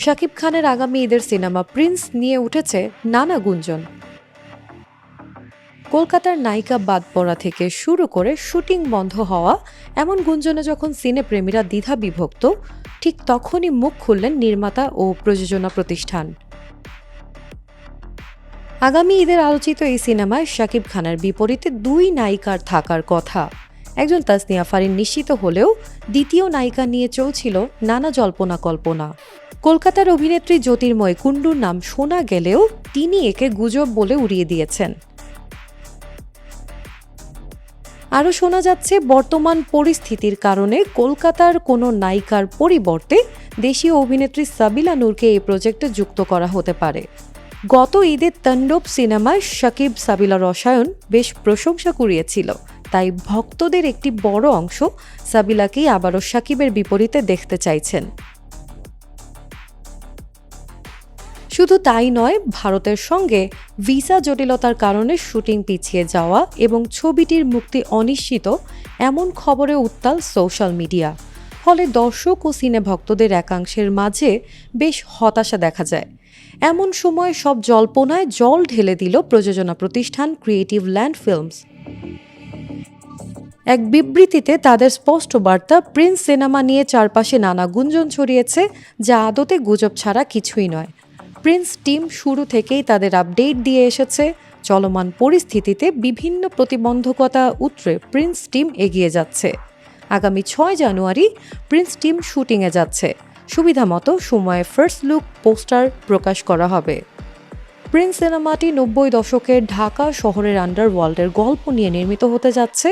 শাকিব খানের আগামী ঈদের সিনেমা প্রিন্স নিয়ে উঠেছে নানা গুঞ্জন। কলকাতার নায়িকা বাদ পড়া থেকে শুরু করে শুটিং বন্ধ হওয়া এমন গুঞ্জনে যখন সিনেপ্রেমীরা দ্বিধা বিভক্ত, ঠিক তখনই মুখ খুললেন নির্মাতা ও প্রযোজনা প্রতিষ্ঠান। আগামী ঈদের আলোচিত এই সিনেমায় শাকিব খানের বিপরীতে দুই নায়িকার থাকার কথা। একজন তাসনিয়া ফারিন নিশ্চিত হলেও দ্বিতীয় নায়িকা নিয়ে চলছিল নানা জল্পনা কল্পনা। কলকাতার অভিনেত্রী জ্যোতির্ময় কুণ্ডুর নাম শোনা গেলেও তিনি একে গুজব বলে উড়িয়ে দিয়েছেন। আরও শোনা যাচ্ছে বর্তমান পরিস্থিতির কারণে কলকাতার কোনো নায়িকার পরিবর্তে দেশীয় অভিনেত্রী সাবিলা নূরকে এই প্রজেক্টে যুক্ত করা হতে পারে। গত ঈদে তাণ্ডব সিনেমায় শাকিব সাবিলা রসায়ন বেশ প্রশংসা কুড়িয়েছিল, তাই ভক্তদের একটি বড় অংশ সাবিলাকেই আবারও শাকিবের বিপরীতে দেখতে চাইছেন। শুধু তাই নয়, ভারতের সঙ্গে ভিসা জটিলতার কারণে শুটিং পিছিয়ে যাওয়া এবং ছবিটির মুক্তি অনিশ্চিত এমন খবরে উত্তাল সোশ্যাল মিডিয়া। ফলে দর্শক ও সিনে ভক্তদের একাংশের মাঝে বেশ হতাশা দেখা যায়। এমন সময় সব জল্পনায় জল ঢেলে দিল প্রযোজনা প্রতিষ্ঠান ক্রিয়েটিভ ল্যান্ড ফিল্মস। এক বিবৃতিতে তাদের স্পষ্ট বার্তা, প্রিন্স সিনেমা নিয়ে চারপাশে নানা গুঞ্জন ছড়িয়েছে, যা আদতে গুজব ছাড়া কিছুই নয়। প্রিন্স টিম শুরু থেকেই তাদের আপডেট দিয়ে এসেছে। চলমান পরিস্থিতিতে বিভিন্ন প্রতিবন্ধকতা উতরে প্রিন্স টিম এগিয়ে যাচ্ছে। আগামী 6 জানুয়ারি প্রিন্স টিম শুটিংয়ে যাচ্ছে। সুবিধামতো সময়ে ফার্স্ট লুক পোস্টার প্রকাশ করা হবে। প্রিন্স সিনেমাটি 90 দশকের ঢাকা শহরের আন্ডারওয়ার্ল্ডের গল্প নিয়ে নির্মিত হতে যাচ্ছে।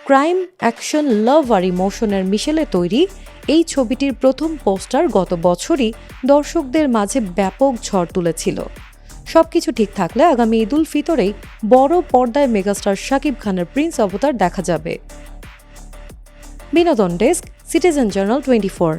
ক্রাইম, অ্যাকশন, লাভ আর ইমোশনের মিশেলে তৈরি এই ছবিটির প্রথম পোস্টার গত বছরই দর্শকদের মাঝে ব্যাপক ঝড় তুলেছিল। সবকিছু ঠিক থাকলে আগামী ঈদ উল ফিতরেই বড় পর্দায় মেগাস্টার শাকিব খানের প্রিন্স অবতার দেখা যাবে। বিনোদন ডেস্ক, সিটিজেন জার্নাল 24।